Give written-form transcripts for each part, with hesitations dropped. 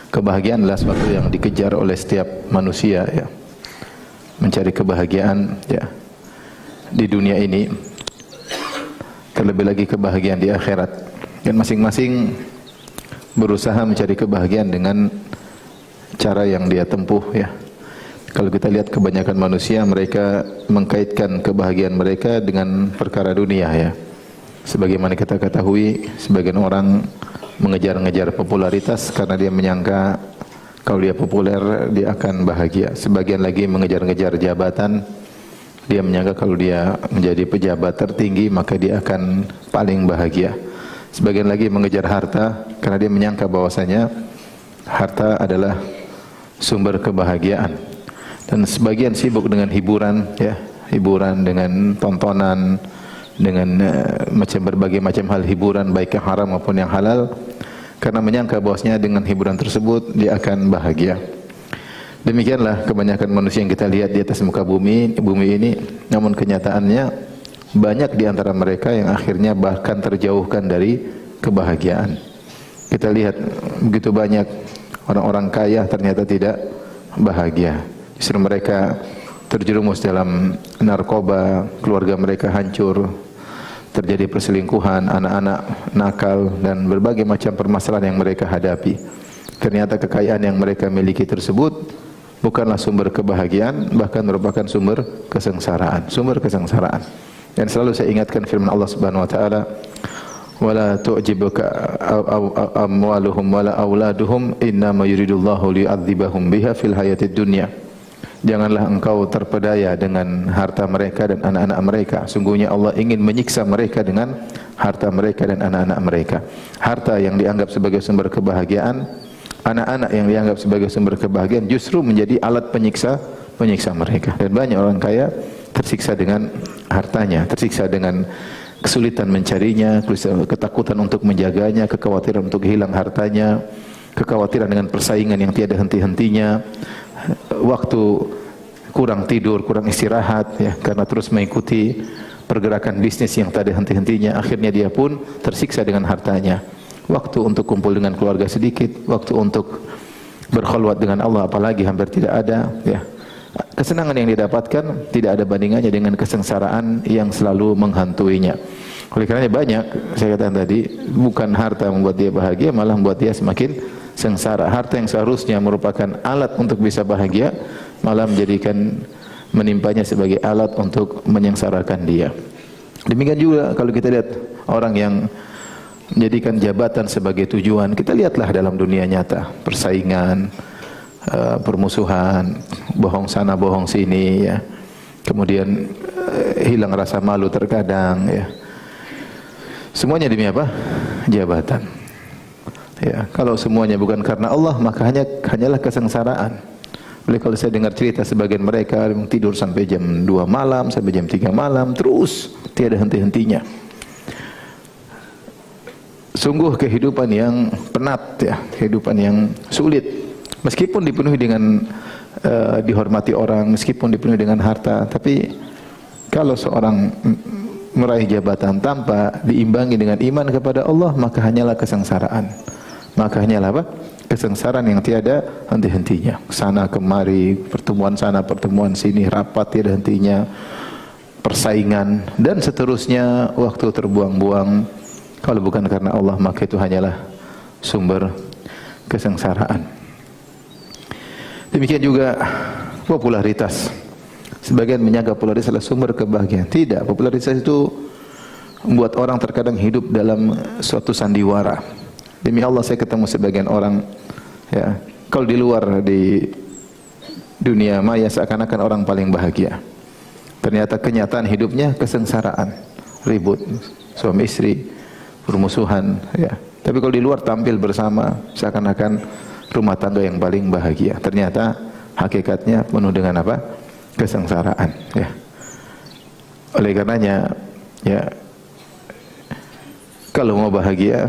Kebahagiaan adalah sesuatu yang dikejar oleh setiap manusia, ya. Mencari kebahagiaan, ya, di dunia ini, terlebih lagi kebahagiaan di akhirat. Dan masing-masing berusaha mencari kebahagiaan dengan cara yang dia tempuh, ya. Kalau kita lihat kebanyakan manusia, mereka mengkaitkan kebahagiaan mereka dengan perkara dunia, ya. Sebagaimana kita ketahui, sebagian orang mengejar-ngejar popularitas karena dia menyangka kalau dia populer dia akan bahagia. Sebagian lagi mengejar-ngejar jabatan, dia menyangka kalau dia menjadi pejabat tertinggi maka dia akan paling bahagia. Sebagian lagi mengejar harta karena dia menyangka bahwasanya harta adalah sumber kebahagiaan. Dan sebagian sibuk dengan hiburan, ya, hiburan dengan tontonan, dengan berbagai macam hal hiburan, baik yang haram maupun yang halal, karena menyangka bahwasanya dengan hiburan tersebut dia akan bahagia. Demikianlah kebanyakan manusia yang kita lihat di atas muka bumi ini, namun kenyataannya banyak di antara mereka yang akhirnya bahkan terjauhkan dari kebahagiaan. Kita lihat begitu banyak orang-orang kaya ternyata tidak bahagia. Justru mereka terjerumus dalam narkoba, keluarga mereka hancur, terjadi perselingkuhan, anak-anak nakal, dan berbagai macam permasalahan yang mereka hadapi. Ternyata kekayaan yang mereka miliki tersebut bukanlah sumber kebahagiaan, bahkan merupakan sumber kesengsaraan. Dan selalu saya ingatkan firman Allah Subhanahu wa taala, "Wala tu'jibuka amwaluhum wala auladuhum, innama yuridullahu liyu'adzibahum biha fil hayatid dunya." Janganlah engkau terpedaya dengan harta mereka dan anak-anak mereka. Sungguhnya Allah ingin menyiksa mereka dengan harta mereka dan anak-anak mereka. Harta yang dianggap sebagai sumber kebahagiaan, anak-anak yang dianggap sebagai sumber kebahagiaan justru menjadi alat penyiksa mereka. Dan banyak orang kaya tersiksa dengan hartanya, tersiksa dengan kesulitan mencarinya, ketakutan untuk menjaganya, kekhawatiran untuk hilang hartanya, kekhawatiran dengan persaingan yang tiada henti-hentinya, waktu kurang tidur, kurang istirahat, ya, karena terus mengikuti pergerakan bisnis yang tak ada henti-hentinya. Akhirnya dia pun tersiksa dengan hartanya. Waktu untuk kumpul dengan keluarga sedikit, waktu untuk berkhulwat dengan Allah apalagi hampir tidak ada, ya. Kesenangan yang didapatkan tidak ada bandingannya dengan kesengsaraan yang selalu menghantuinya. Oleh karenanya banyak, saya katakan tadi, bukan harta membuat dia bahagia, malah membuat dia semakin sengsara. Harta yang seharusnya merupakan alat untuk bisa bahagia, malah menimpanya sebagai alat untuk menyengsarakan dia. Demikian juga kalau kita lihat orang yang menjadikan jabatan sebagai tujuan, kita lihatlah dalam dunia nyata, persaingan, permusuhan, bohong sana bohong sini, ya. Kemudian hilang rasa malu terkadang, ya. Semuanya demi apa? Jabatan. Ya, kalau semuanya bukan karena Allah, maka hanyalah kesengsaraan. Oleh kalau saya dengar cerita sebagian mereka tidur sampai jam 2 malam, sampai jam 3 malam, terus tiada henti-hentinya. Sungguh kehidupan yang penat, ya, kehidupan yang sulit. Meskipun dipenuhi dengan dihormati orang, meskipun dipenuhi dengan harta, tapi kalau seorang meraih jabatan tanpa diimbangi dengan iman kepada Allah, maka hanyalah kesengsaraan. Maka hanyalah apa? Kesengsaraan yang tiada henti-hentinya. Sana kemari, pertemuan sana, pertemuan sini, rapat tiada hentinya, persaingan dan seterusnya, waktu terbuang-buang. Kalau bukan karena Allah, maka itu hanyalah sumber kesengsaraan. Demikian juga popularitas. Sebagian menyangka popularitas adalah sumber kebahagiaan. Tidak, popularitas itu membuat orang terkadang hidup dalam suatu sandiwara. Demi Allah, saya ketemu sebagian orang, ya, kalau di luar di dunia maya seakan-akan orang paling bahagia. Ternyata kenyataan hidupnya kesengsaraan, ribut, suami istri, permusuhan, ya. Tapi kalau di luar tampil bersama seakan-akan rumah tangga yang paling bahagia. Ternyata hakikatnya penuh dengan apa? Kesengsaraan, ya. Oleh karenanya, ya, kalau mau bahagia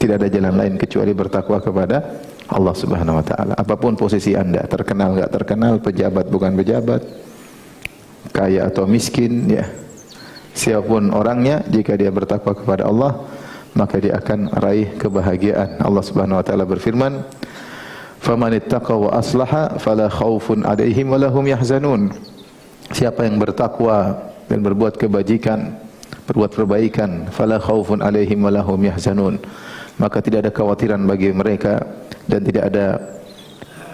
tidak ada jalan lain kecuali bertakwa kepada Allah Subhanahu wa taala. Apapun posisi Anda, terkenal enggak terkenal, pejabat bukan pejabat, kaya atau miskin, ya. Siapapun orangnya, jika dia bertakwa kepada Allah, maka dia akan raih kebahagiaan. Allah Subhanahu wa taala berfirman, Faman ittaqa wa aslaha fala khaufun 'alaihim wa lahum yahzanun. Siapa yang bertakwa dan berbuat kebajikan, berbuat perbaikan, fala khaufun 'alaihim wa lahum yahzanun, maka tidak ada kekhawatiran bagi mereka dan tidak ada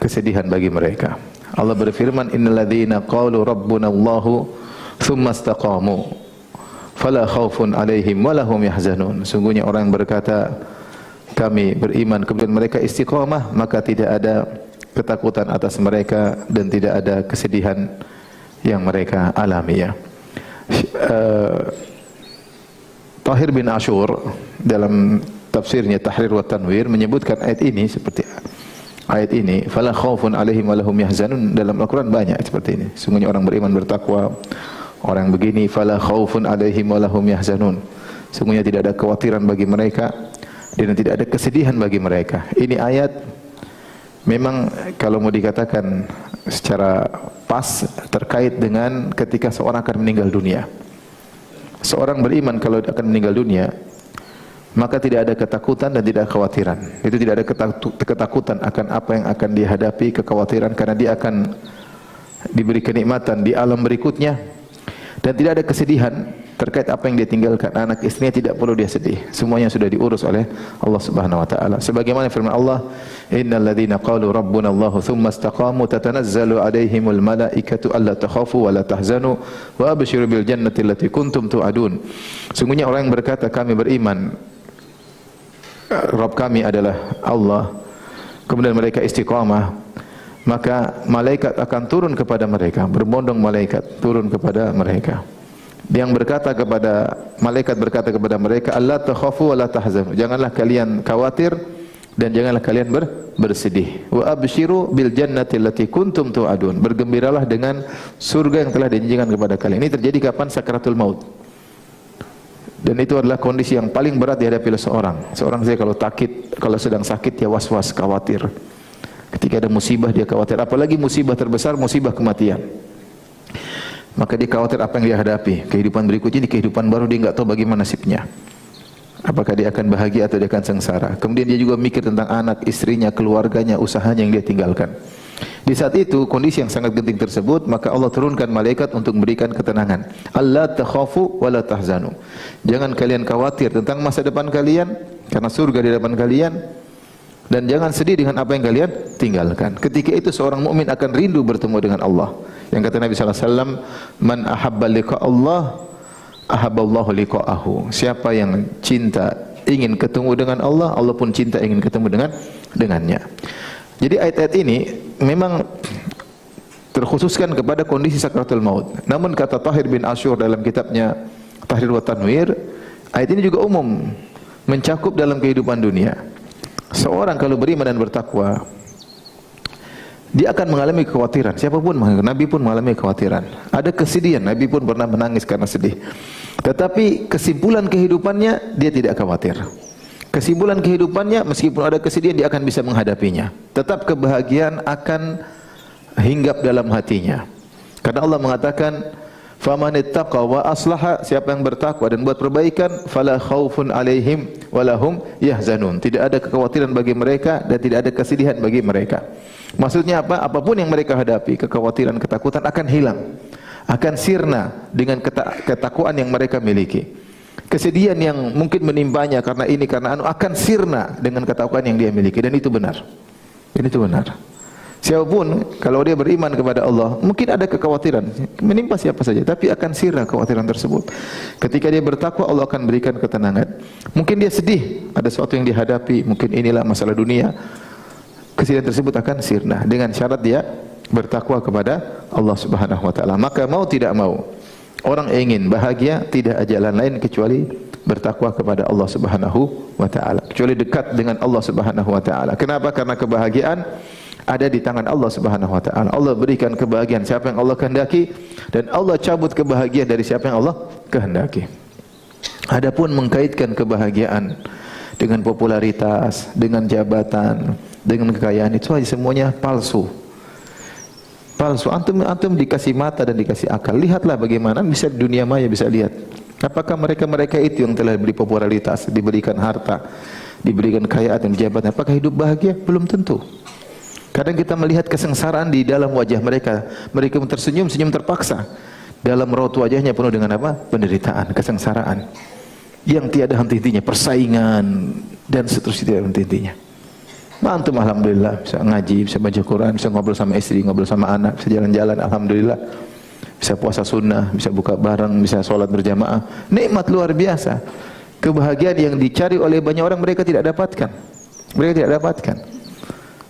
kesedihan bagi mereka. Allah berfirman, innal ladzina qalu rabbuna Allahu tsumma istaqamu fala khaufun 'alaihim wa lahum yahzanun. Sungguhnya orang yang berkata kami beriman kemudian mereka istiqamah, maka tidak ada ketakutan atas mereka dan tidak ada kesedihan yang mereka alami ya. Tahir bin Ashur dalam tafsirnya Tahrir wa Tanwir menyebutkan ayat ini seperti ayat ini, fala khaufun 'alaihim wa lahum yahzanun. Dalam Al-Qur'an banyak seperti ini. Sungguhnya orang beriman bertakwa, orang begini, fala khaufun 'alaihim wa lahum yahzanun. Sungguhnya tidak ada kekhawatiran bagi mereka dan tidak ada kesedihan bagi mereka. Ini ayat memang kalau mau dikatakan secara pas terkait dengan ketika seorang akan meninggal dunia. Seorang beriman kalau akan meninggal dunia, maka tidak ada ketakutan dan tidak ada kekhawatiran. Itu tidak ada ketakutan akan apa yang akan dihadapi, kekhawatiran karena dia akan diberi kenikmatan di alam berikutnya, dan tidak ada kesedihan terkait apa yang dia tinggalkan. Anak istrinya tidak perlu dia sedih, semuanya sudah diurus oleh Allah Subhanahu wa taala. Sebagaimana firman Allah, innal ladzina qalu rabbuna Allahu tsumma istaqamu tatanazzalu alaihimul malaikatu alla takhafu wa la tahzanu wa abshiru bil jannati allati kuntum tu'adun. Sungguhnya orang yang berkata kami beriman, Rabb kami adalah Allah, kemudian mereka istiqamah, maka malaikat akan turun kepada mereka, berbondong malaikat turun kepada mereka. Yang berkata kepada malaikat berkata kepada mereka, Allah takhafu wa la tahzanu, janganlah kalian khawatir dan janganlah kalian bersedih. Wa abshiru bil jannati allati kuntum tu'adun, bergembiralah dengan surga yang telah dijanjikan kepada kalian. Ini terjadi kapan? Sakaratul maut. Dan itu adalah kondisi yang paling berat dihadapi oleh seorang. Seorang saya kalau sedang sakit dia was-was, khawatir. Ketika ada musibah dia khawatir, apalagi musibah terbesar, musibah kematian. Maka dia khawatir apa yang dia hadapi. Kehidupan berikutnya, di kehidupan baru dia enggak tahu bagaimana nasibnya. Apakah dia akan bahagia atau dia akan sengsara. Kemudian dia juga mikir tentang anak, istrinya, keluarganya, usahanya yang dia tinggalkan. Di saat itu, kondisi yang sangat genting tersebut, maka Allah turunkan malaikat untuk memberikan ketenangan. Allah takhafu wa la tahzanu. Jangan kalian khawatir tentang masa depan kalian, karena surga di depan kalian, dan jangan sedih dengan apa yang kalian tinggalkan. Ketika itu seorang mukmin akan rindu bertemu dengan Allah. Yang kata Nabi sallallahu alaihi wasallam, man ahabba liqa Allah, ahabballahu liqa'ahu. Siapa yang cinta ingin ketemu dengan Allah, Allah pun cinta ingin ketemu dengannya. Jadi ayat-ayat ini memang terkhususkan kepada kondisi sakaratul maut. Namun kata Tahir bin Ashur dalam kitabnya Tahrir wa Tanwir, ayat ini juga umum, mencakup dalam kehidupan dunia. Seorang kalau beriman dan bertakwa, dia akan mengalami kekhawatiran. Siapapun, Nabi pun mengalami kekhawatiran. Ada kesedihan, Nabi pun pernah menangis karena sedih. Tetapi kesimpulan kehidupannya dia tidak khawatir. Kesimpulan kehidupannya meskipun ada kesedihan dia akan bisa menghadapinya. Tetap kebahagiaan akan hinggap dalam hatinya. Karena Allah mengatakan, "Faman ittaqa wa aslaha", siapa yang bertakwa dan buat perbaikan, fala khaufun 'alaihim wa lahum yahzanun. Tidak ada kekhawatiran bagi mereka dan tidak ada kesedihan bagi mereka. Maksudnya apa? Apapun yang mereka hadapi, kekhawatiran, ketakutan akan hilang, akan sirna dengan ketakwaan yang mereka miliki. Kesedihan yang mungkin menimpanya karena ini karena anu akan sirna dengan ketakwaan yang dia miliki, dan itu benar. Ini itu benar. Siapapun kalau dia beriman kepada Allah, mungkin ada kekhawatiran menimpa siapa saja, tapi akan sirna kekhawatiran tersebut. Ketika dia bertakwa, Allah akan berikan ketenangan. Mungkin dia sedih, ada sesuatu yang dihadapi, mungkin inilah masalah dunia. Kesedihan tersebut akan sirna dengan syarat dia bertakwa kepada Allah Subhanahu wa taala. Maka mau tidak mau, orang ingin bahagia tidak ada jalan lain kecuali bertakwa kepada Allah Subhanahu wa taala, kecuali dekat dengan Allah Subhanahu wa taala. Kenapa? Karena kebahagiaan ada di tangan Allah Subhanahu wa taala. Allah berikan kebahagiaan siapa yang Allah kehendaki, dan Allah cabut kebahagiaan dari siapa yang Allah kehendaki. Adapun mengkaitkan kebahagiaan dengan popularitas, dengan jabatan, dengan kekayaan, itu semuanya palsu. Palsu. Antum dikasih mata dan dikasih akal. Lihatlah bagaimana bisa dunia maya bisa lihat. Apakah mereka itu yang telah diberi popularitas, diberikan harta, diberikan kekayaan dan jabatan, apakah hidup bahagia? Belum tentu. Kadang kita melihat kesengsaraan di dalam wajah mereka. Mereka tersenyum, senyum terpaksa. Dalam raut wajahnya penuh dengan apa? Penderitaan, kesengsaraan. Yang tiada henti-hentinya, persaingan dan seterusnya tiada henti-hentinya. Antum alhamdulillah bisa ngaji, bisa baca Quran, bisa ngobrol sama istri, ngobrol sama anak, bisa jalan-jalan, alhamdulillah. Bisa puasa sunnah, bisa buka bareng, bisa sholat berjamaah. Nikmat luar biasa. Kebahagiaan yang dicari oleh banyak orang mereka tidak dapatkan. Mereka tidak dapatkan.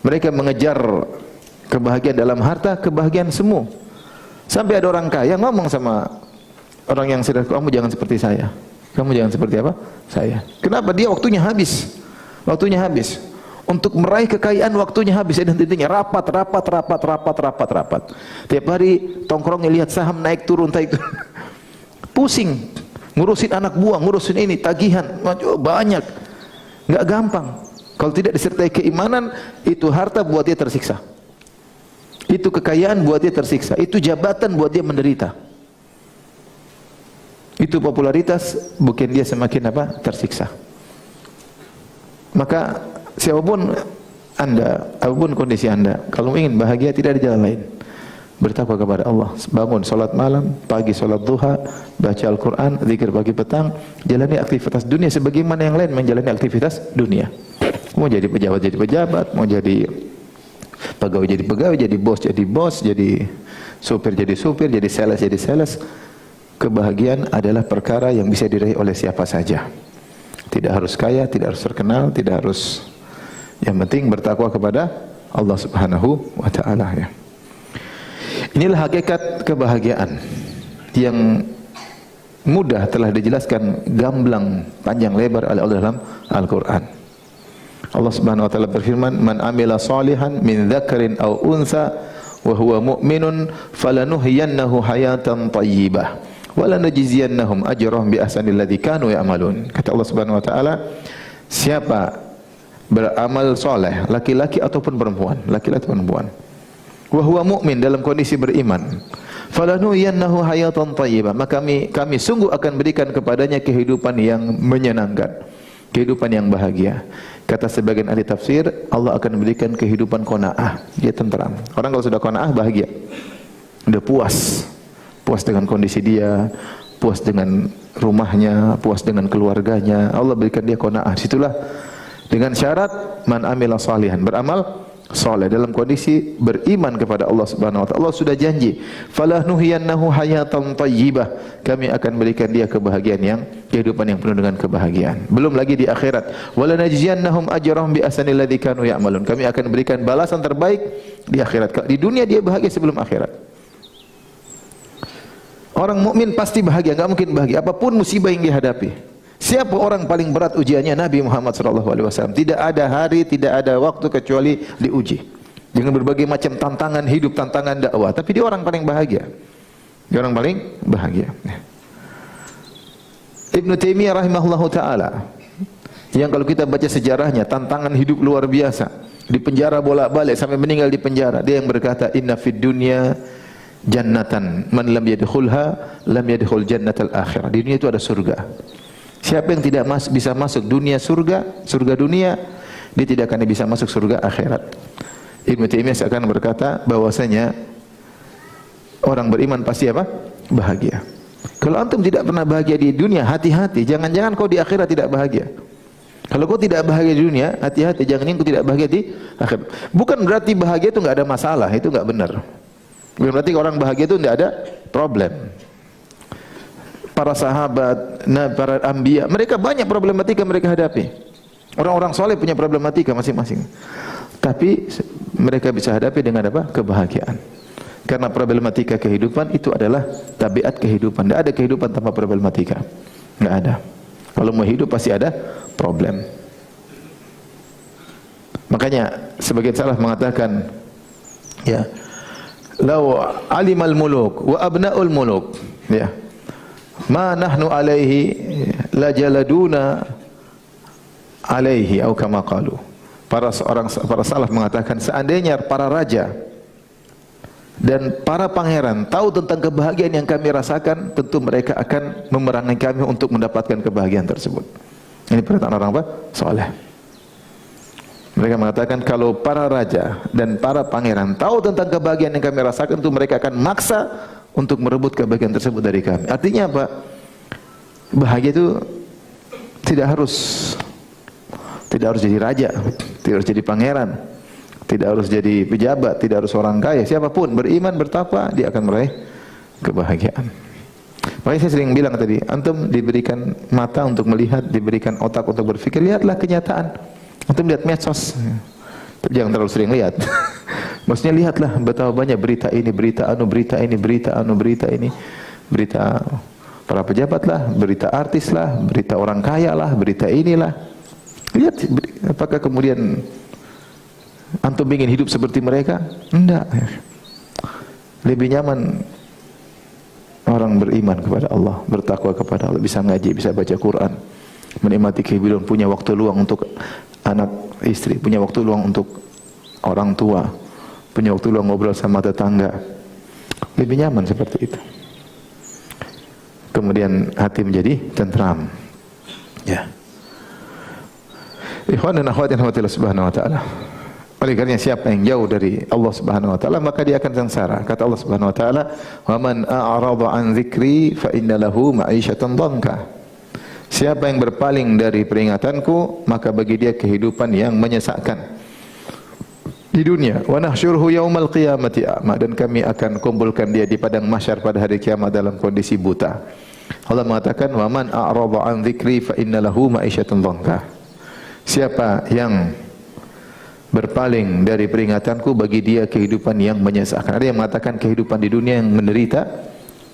Mereka mengejar kebahagiaan dalam harta, kebahagiaan semu. Sampai ada orang kaya ngomong sama orang yang sedang, kamu jangan seperti saya. Kamu jangan seperti apa? Saya. Kenapa? Dia waktunya habis. Waktunya habis. Untuk meraih kekayaan waktunya habis. Dan intinya rapat. Tiap hari tongkrongnya lihat saham naik turun. Pusing. Ngurusin anak buah, ngurusin ini, tagihan. Banyak. Nggak gampang. Kalau tidak disertai keimanan, itu harta buat dia tersiksa. Itu kekayaan buat dia tersiksa. Itu jabatan buat dia menderita. Itu popularitas bikin dia semakin apa? Tersiksa. Maka siapapun Anda, apapun kondisi Anda, kalau ingin bahagia tidak ada jalan lain. Bertakwa kepada Allah, bangun salat malam, pagi salat duha, baca Al-Quran, zikir pagi petang, jalani aktivitas dunia sebagaimana yang lain menjalani aktivitas dunia. Mau jadi pejabat, mau jadi pegawai jadi bos, jadi supir jadi sales. Kebahagiaan adalah perkara yang bisa diraih oleh siapa saja. Tidak harus kaya, tidak harus terkenal, tidak harus, yang penting bertakwa kepada Allah Subhanahu wa taala ya. Inilah hakikat kebahagiaan yang mudah telah dijelaskan gamblang panjang lebar oleh Allah dalam Al-Qur'an. Allah Subhanahu wa taala berfirman, "Man amila salihan min dzakarin aw unsa wa huwa mu'minun falanuhyiyannahu hayatan thayyibah wa lanajziyannahum ajrahum bi ahsanil ladzi kanu ya'malun." Kata Allah Subhanahu wa taala, siapa beramal saleh, laki-laki ataupun perempuan, wa huwa mu'min, dalam kondisi beriman, falanuhyiyannahu hayatan thayyibah, maka kami sungguh akan berikan kepadanya kehidupan yang menyenangkan, kehidupan yang bahagia. Kata sebagian ahli tafsir, Allah akan berikan kehidupan qanaah, dia tenteram. Orang kalau sudah qanaah bahagia, udah puas dengan kondisi dia, puas dengan rumahnya, puas dengan keluarganya. Allah berikan dia qanaah. Situlah dengan syarat man amila salihan, beramal saleh dalam kondisi beriman kepada Allah Subhanahu wa taala. Allah sudah janji, falanuhyiyannahu hayatan thayyibah, kami akan berikan dia kebahagiaan yang, kehidupan yang penuh dengan kebahagiaan. Belum lagi di akhirat, walanajziyannahum ajrahum bi ahsanil ladzi kanu ya'malun, kami akan berikan balasan terbaik di akhirat. Di dunia dia bahagia sebelum akhirat. Orang mukmin pasti bahagia, enggak mungkin bahagia apapun musibah yang dihadapi. Siapa orang paling berat ujiannya? Nabi Muhammad SAW. Tidak ada hari, tidak ada waktu kecuali diuji dengan berbagai macam tantangan hidup, tantangan dakwah. Tapi dia orang paling bahagia. Dia orang paling bahagia. Ibnu Taimiyah rahimahullahu taala, yang kalau kita baca sejarahnya, tantangan hidup luar biasa. Di penjara bolak-balik sampai meninggal di penjara. Dia yang berkata, "Inna fid dunya jannatan, man lam yadkhulha lam yadkhul jannatal akhirah." Di dunia itu ada surga. Siapa yang tidak bisa masuk dunia surga dunia, dia tidak akan bisa masuk surga akhirat. Ibnu Taimiyah seakan berkata bahwasanya orang beriman pasti apa? Bahagia. Kalau antum tidak pernah bahagia di dunia, hati-hati, jangan-jangan kau di akhirat tidak bahagia. Kalau kau tidak bahagia di dunia, hati-hati, jangan kau tidak bahagia di akhirat. Bukan berarti bahagia itu enggak ada masalah, itu enggak benar. Bukan berarti orang bahagia itu enggak ada problem. Para sahabat, para anbiya, mereka banyak problematika mereka hadapi. Orang-orang soleh punya problematika masing-masing. Tapi mereka bisa hadapi dengan apa? Kebahagiaan. Karena problematika kehidupan itu adalah tabiat kehidupan. Tidak ada kehidupan tanpa problematika. Tidak ada. Kalau mau hidup pasti ada problem. Makanya sebagian salaf mengatakan, ya, "Lau alimal muluk wa abnaul muluk." Ya. Ma nahnu alaihi la jaladuna alaihi atau kama qalu. Para salaf mengatakan, seandainya para raja dan para pangeran tahu tentang kebahagiaan yang kami rasakan, tentu mereka akan memerangi kami untuk mendapatkan kebahagiaan tersebut. Ini perkataan orang apa? Saleh. Mereka mengatakan kalau para raja dan para pangeran tahu tentang kebahagiaan yang kami rasakan, itu mereka akan maksa untuk merebut kebahagiaan tersebut dari kami. Artinya apa? Bahagia itu tidak harus jadi raja, tidak harus jadi pangeran, tidak harus jadi pejabat, tidak harus orang kaya. Siapapun beriman, bertakwa, dia akan meraih kebahagiaan. Makanya saya sering bilang tadi, antum diberikan mata untuk melihat, diberikan otak untuk berpikir, lihatlah kenyataan. Antum lihat medsos, tapi jangan terlalu sering lihat. Maksudnya lihatlah betapa banyak berita ini, berita anu, berita ini, berita anu, berita ini, berita para pejabat lah, berita artis lah, berita orang kaya lah, berita inilah. Lihat, apakah kemudian antum ingin hidup seperti mereka? Enggak. Lebih nyaman orang beriman kepada Allah, bertakwa kepada Allah, bisa ngaji, bisa baca Quran, menikmati kehidupan, punya waktu luang untuk anak istri, punya waktu luang untuk orang tua, punya waktu luang ngobrol sama tetangga. Lebih nyaman seperti itu. Kemudian hati menjadi tentram. Ya. Ikhwan dan akhwat yang dirahmati Allah Subhanahu wa taala. Oleh karena siapa yang jauh dari Allah Subhanahu wa taala, maka dia akan sengsara. Kata Allah Subhanahu wa taala, "Wa man a'rada 'an dzikri fa inna lahu ma'isyatan dhanka." Siapa yang berpaling dari peringatanku, maka bagi dia kehidupan yang menyesakkan di dunia. Wa nahsyuruhu yaumal qiyamati a'ma, dan kami akan kumpulkan dia di padang mahsyar pada hari kiamat dalam kondisi buta. Allah mengatakan, "Wa man a'rada 'an dzikri fa inna lahu ma'isyatan dhanka." Siapa yang berpaling dari peringatanku, bagi dia kehidupan yang menyesakkan. Ada yang mengatakan kehidupan di dunia yang menderita,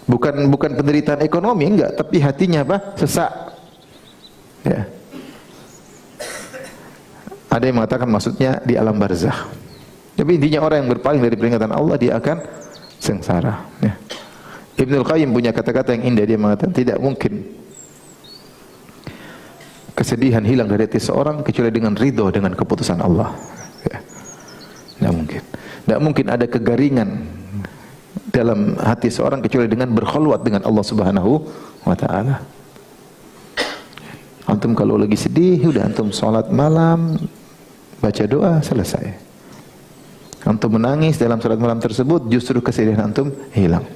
bukan penderitaan ekonomi, enggak, tapi hatinya apa? Sesak. Ya. Ada yang mengatakan maksudnya di alam barzakh. Tapi intinya orang yang berpaling dari peringatan Allah, dia akan sengsara. Ya. Ibnul Qayyim punya kata-kata yang indah. Dia mengatakan tidak mungkin kesedihan hilang dari hati seorang kecuali dengan ridho dengan keputusan Allah. Ya. Tidak mungkin. Tidak mungkin ada kegaringan dalam hati seorang kecuali dengan berkhulwat dengan Allah Subhanahu wa taala. Antum kalau lagi sedih, udah antum sholat malam, baca doa, selesai. Antum menangis dalam sholat malam tersebut, justru kesedihan antum hilang.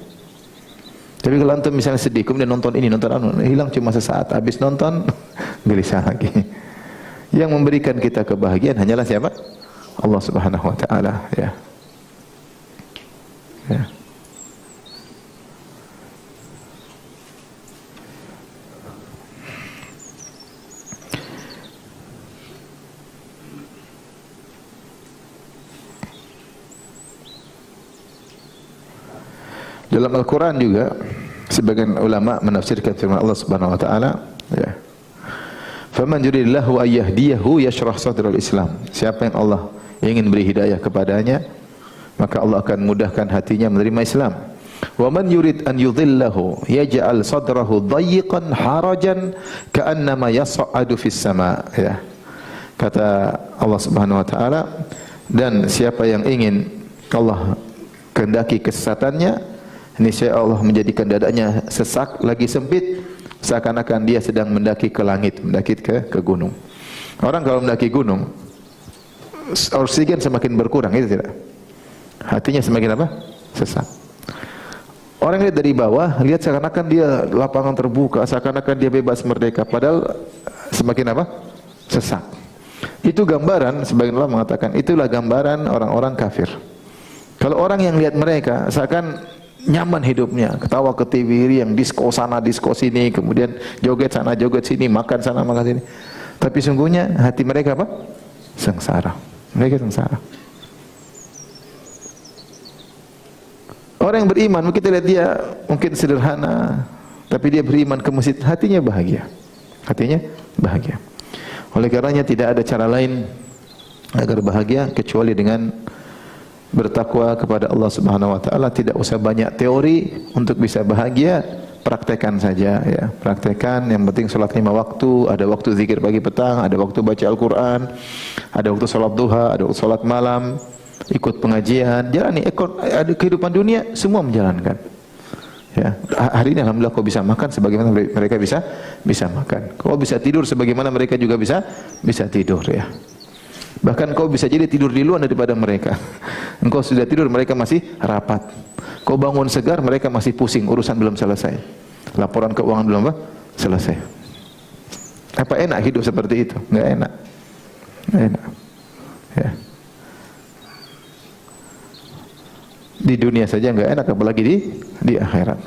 Tapi kalau antum misalnya sedih, kemudian nonton ini, nonton anu, hilang cuma sesaat, habis nonton, gelisah lagi. Yang memberikan kita kebahagiaan hanyalah siapa? Allah Subhanahu wa taala, ya. Ya. Dalam Al-Quran juga sebagian ulama menafsirkan firman Allah Subhanahu wa taala, ya. Faman yuridillahu an yahdiyahu yashrah sadral Islam. Siapa yang Allah ingin beri hidayah kepadanya, maka Allah akan mudahkan hatinya menerima Islam. Wa man yurid an yudhillahu yaj'al sadrahu dayyiqan harajan ka'annama yas'adu fis sama', ya. Kata Allah Subhanahu wa taala, dan siapa yang ingin Allah kehendaki kesesatannya, niscaya Allah menjadikan dadanya sesak lagi sempit, seakan-akan dia sedang mendaki ke langit, mendaki ke gunung. Orang kalau mendaki gunung, oksigen semakin berkurang, itu tidak? Hatinya semakin apa? Sesak. Orang lihat dari bawah, lihat seakan-akan dia lapangan terbuka, seakan-akan dia bebas merdeka, padahal semakin apa? Sesak. Itu gambaran, sebagian ulama mengatakan, itulah gambaran orang-orang kafir. Kalau orang yang lihat mereka, seakan nyaman hidupnya, ketawa ke TV, yang disko sana, disko sini, kemudian joget sana, joget sini, makan sana, makan sini. Tapi sungguhnya hati mereka apa? Sengsara. Mereka sengsara. Orang yang beriman, kita lihat dia mungkin sederhana, tapi dia beriman ke masjid, hatinya bahagia. Hatinya bahagia. Oleh karenanya tidak ada cara lain agar bahagia kecuali dengan bertakwa kepada Allah Subhanahu wa taala. Tidak usah banyak teori untuk bisa bahagia, praktekkan saja, ya. Praktekkan, yang penting salat 5 waktu, ada waktu zikir pagi petang, ada waktu baca Al-Qur'an, ada waktu salat duha, ada waktu salat malam, ikut pengajian, jalani ada kehidupan dunia, semua menjalankan. Ya, hari ini alhamdulillah kau bisa makan sebagaimana mereka bisa makan. Kau bisa tidur sebagaimana mereka juga bisa tidur, ya. Bahkan kau bisa jadi tidur duluan daripada mereka. Engkau sudah tidur, mereka masih rapat. Kau bangun segar, mereka masih pusing, urusan belum selesai. Laporan keuangan belum apa? Selesai. Apa enak hidup seperti itu? Enggak enak. Enggak enak. Ya. Di dunia saja enggak enak, apalagi di akhirat.